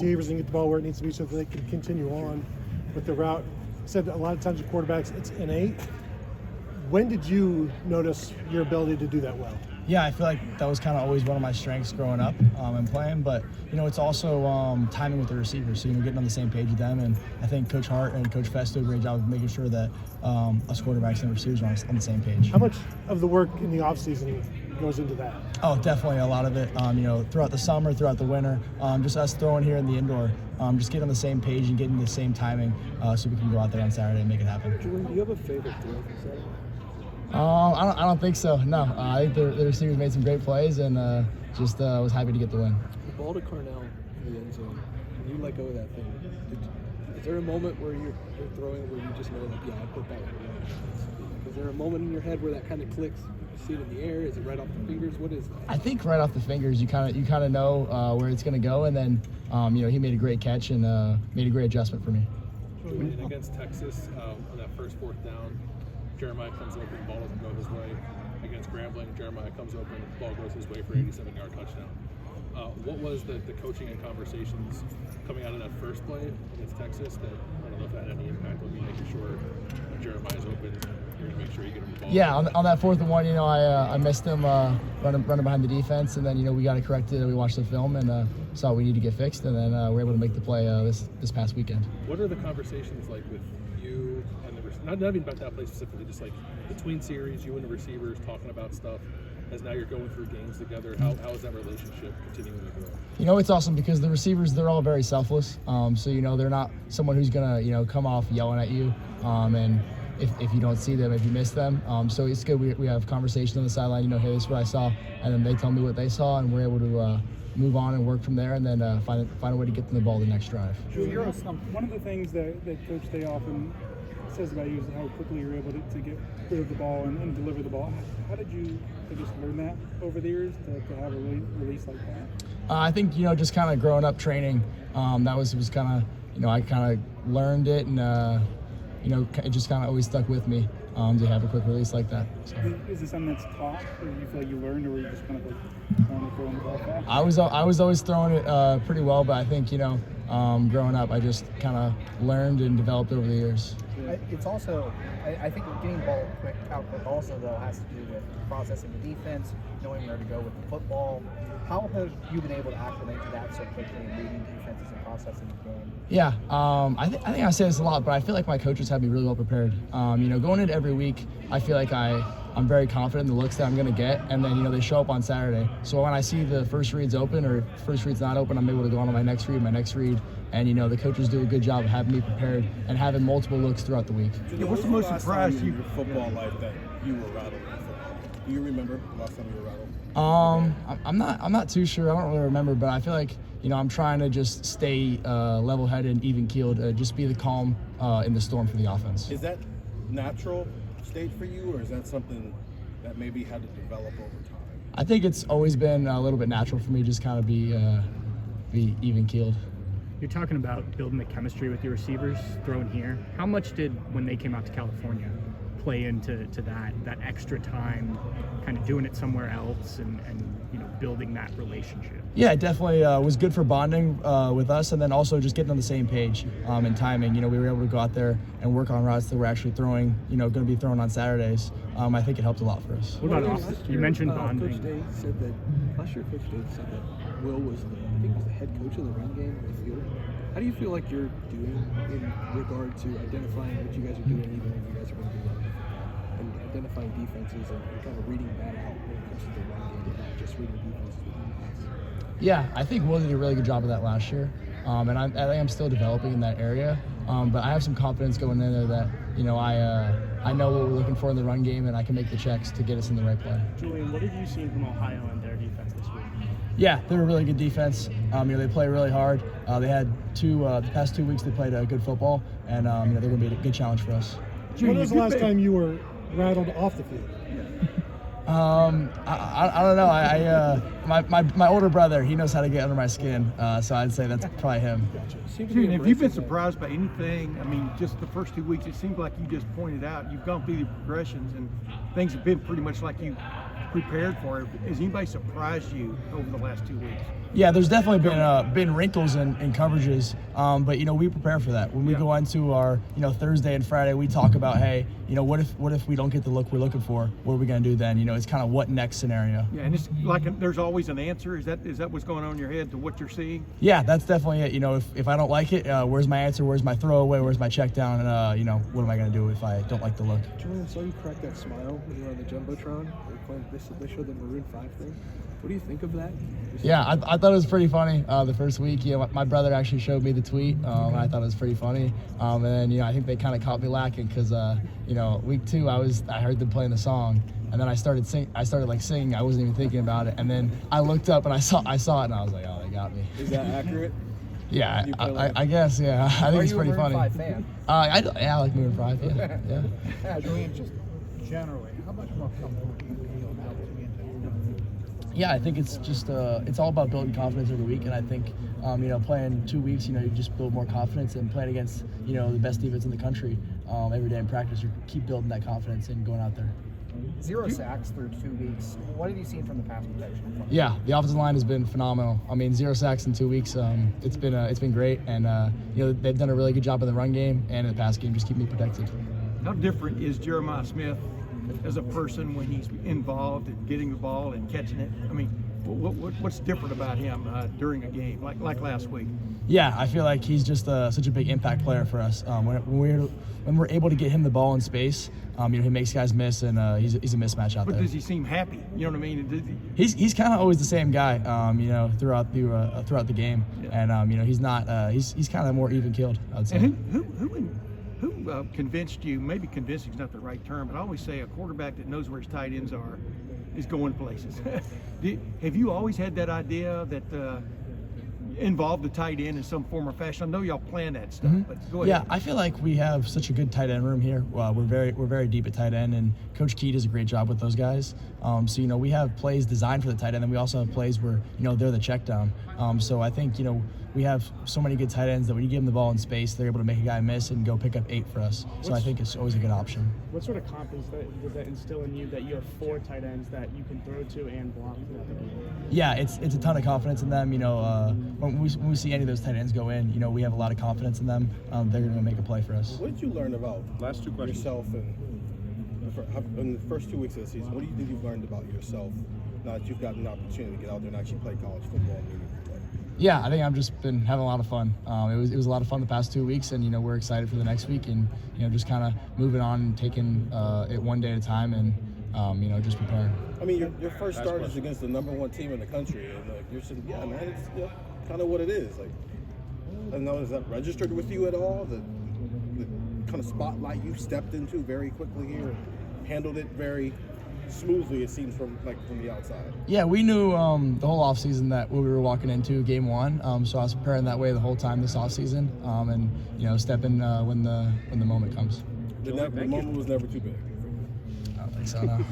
receivers and get the ball where it needs to be so that they can continue on with the route. Said a lot of times with quarterbacks, it's innate. When did you notice your ability to do that well? Yeah, I feel like that was kind of always one of my strengths growing up and playing. But, it's also timing with the receivers. So, getting on the same page with them. And I think Coach Hart and Coach Fest do a great job of making sure that us quarterbacks and receivers are on the same page. How much of the work in the offseason goes into that? Oh, definitely a lot of it. Throughout the summer, throughout the winter, just us throwing here in the indoor, just get on the same page and getting the same timing so we can go out there on Saturday and make it happen. Julian, do you have a favorite throw from Saturday? I don't think so. No, I think the receivers made some great plays and was happy to get the win. The ball to Carnell in the end zone, when you let go of that thing, is there a moment where you're throwing where you just know, like, yeah, I put that one right? Is there a moment in your head where that kind of clicks? You see it in the air? Is it right off the fingers? What is that? I think right off the fingers, you kind of know where it's going to go, and then he made a great catch and made a great adjustment for me. Against Texas, on that first fourth down, Jeremiah comes open, ball doesn't go his way. Against Grambling, Jeremiah comes open, ball goes his way for an 87-yard touchdown. What was the coaching and conversations coming out of that first play against Texas that, I don't know if that had any impact on you making sure when Jeremiah's open, you're going to make sure you get him the ball? Yeah, on that 4th and 1, I missed him running behind the defense, and then, we got it corrected, we watched the film and saw what we need to get fixed, and then we were able to make the play this past weekend. What are the conversations like with you and not even about that play specifically, just like between series, you and the receivers talking about stuff as now you're going through games together? How is that relationship continuing to grow? It's awesome because the receivers, they're all very selfless. So, they're not someone who's going to, come off yelling at you. And if you don't see them, if you miss them. So it's good. We have conversations on the sideline, hey, this is what I saw. And then they tell me what they saw, and we're able to move on and work from there, and then find a way to get them the ball the next drive. One of the things that Coach Day often says about you is how quickly you're able to get rid of the ball and deliver the ball. How did you just learn that over the years to have a release like that? I think, just kind of growing up training, that was kind of, I kind of learned it, and, it just kind of always stuck with me to have a quick release like that. So. Is this something that's taught, or do you feel like you learned, or were you just kind of like throwing the ball fast? I was always throwing it pretty well, but I think, growing up, I just kind of learned and developed over the years. It's also, I think getting the ball out quick also, though, has to do with processing the defense, knowing where to go with the football. How have you been able to acclimate to that so quickly and reading defenses and processing the game? Yeah, I think I say this a lot, but I feel like my coaches have me really well prepared. Going in every week, I feel like I'm very confident in the looks that I'm going to get, and then, they show up on Saturday. So when I see the first reads open or first reads not open, I'm able to go on to my next read, and, the coaches do a good job of having me prepared and having multiple looks throughout the week. Yeah, what's the most surprise you in your football life that you were rattled in football? Do you remember the last time you were rattled? I'm not too sure. I don't really remember, but I feel like, I'm trying to just stay level-headed and even-keeled, just be the calm in the storm for the offense. Is that natural state for you, or is that something that maybe had to develop over time? I think it's always been a little bit natural for me, just kind of be even-keeled. You're talking about building the chemistry with your receivers thrown here. How much did, when they came out to California, play into that extra time, kind of doing it somewhere else and building that relationship? Yeah, it definitely was good for bonding with us, and then also just getting on the same page and timing. We were able to go out there and work on routes that we're actually throwing, going to be thrown on Saturdays. I think it helped a lot for us. What about you mentioned bonding? Coach Day said that, last year Coach Day said that Will was the head coach of the run game on the field. How do you feel like you're doing in regard to identifying what you guys are doing, even if you guys are going to be running, and identifying defenses and kind of reading that out when it comes to the run game, and not just reading defenses within the pass? Yeah, I think Will did a really good job of that last year, and I think I'm still developing in that area. But I have some confidence going in there that I know what we're looking for in the run game, and I can make the checks to get us in the right play. Julian, what have you seen from Ohio and their defense this week? Yeah, they're a really good defense. They play really hard. They had the past 2 weeks they played good football, and they're going to be a good challenge for us. When was the last time you were rattled off the field? I don't know. My older brother, he knows how to get under my skin, so I'd say that's probably him. Julian, have you been surprised by anything? I mean, just the first 2 weeks, it seems like you just pointed out, you've gone through the progressions and things have been pretty much like you prepared for it. Has anybody surprised you over the last 2 weeks? Yeah, there's definitely been wrinkles in coverages, but we prepare for that. When we go into our Thursday and Friday, we talk about, hey, what if we don't get the look we're looking for? What are we gonna do then? It's kind of what next scenario. Yeah, and it's like there's always an answer. Is that what's going on in your head to what you're seeing? Yeah, that's definitely it. If I don't like it, where's my answer? Where's my throwaway? Where's my check down? And what am I gonna do if I don't like the look? Julian, saw you crack that smile when you were on the jumbotron. They showed the Maroon 5 thing. What do you think of that? Yeah, I thought it was pretty funny the first week. My brother actually showed me the tweet, and I thought it was pretty funny. And then I think they kind of caught me lacking because week 2 I heard them playing the song, and then I started singing. I wasn't even thinking about it, and then I looked up and I saw it, and I was like, oh, they got me. Is that accurate? Yeah, I guess. Yeah, I think it's pretty funny. Are you a Maroon 5 fan? I like Maroon 5. Yeah. Julian, just generally, how much more comfortable do you feel now that we Yeah, I think it's just it's all about building confidence every week, and I think playing 2 weeks, you just build more confidence, and playing against the best defense in the country every day in practice, you keep building that confidence and going out there. 0 sacks through 2 weeks. What have you seen from the pass protection? Yeah, the offensive line has been phenomenal. 0 sacks in 2 weeks. It's been great, and they've done a really good job in the run game and in the pass game, just keep me protected. How different is Jeremiah Smith as a person when he's involved in getting the ball and catching it? What's different about him during a game, like last week? Yeah, I feel like he's just such a big impact player for us. When we're able to get him the ball in space, he makes guys miss, and he's a mismatch out there. But does he seem happy? You know what I mean? He's kind of always the same guy, throughout the game, and he's not he's kind of more even keeled, I'd say. And who convinced you? Maybe convincing is not the right term, but I always say a quarterback that knows where his tight ends are is going places. Have you always had that idea that involved the tight end in some form or fashion? I know y'all plan that stuff, but go ahead. Yeah, I feel like we have such a good tight end room here. We're very deep at tight end, and Coach Key does a great job with those guys. So we have plays designed for the tight end, and we also have plays where they're the check down. So I think we have so many good tight ends that when you give them the ball in space, they're able to make a guy miss and go pick up 8 for us. So I think it's always a good option. What sort of confidence does that instill in you that you have 4 tight ends that you can throw to and block? Yeah, it's a ton of confidence in them. When we see any of those tight ends go in, we have a lot of confidence in them. They're going to make a play for us. What did you learn about yourself in the first 2 weeks of the season? What do you think you've learned about yourself now that you've gotten an opportunity to get out there and actually play college football? Yeah, I think I've just been having a lot of fun. It was a lot of fun the past 2 weeks, and we're excited for the next week, and just kind of moving on and taking it one day at a time, and just preparing. Your first start is against the #1 team in the country, and you're saying, yeah, man, it's kind of what it is. I don't know, is that registered with you at all? The kind of spotlight you stepped into very quickly here, and handled it very smoothly, it seems, from the outside. Yeah, we knew the whole offseason that what we were walking into game 1, so I was preparing that way the whole time this offseason, and step in when the moment comes. The moment was never too big. I don't think so, no.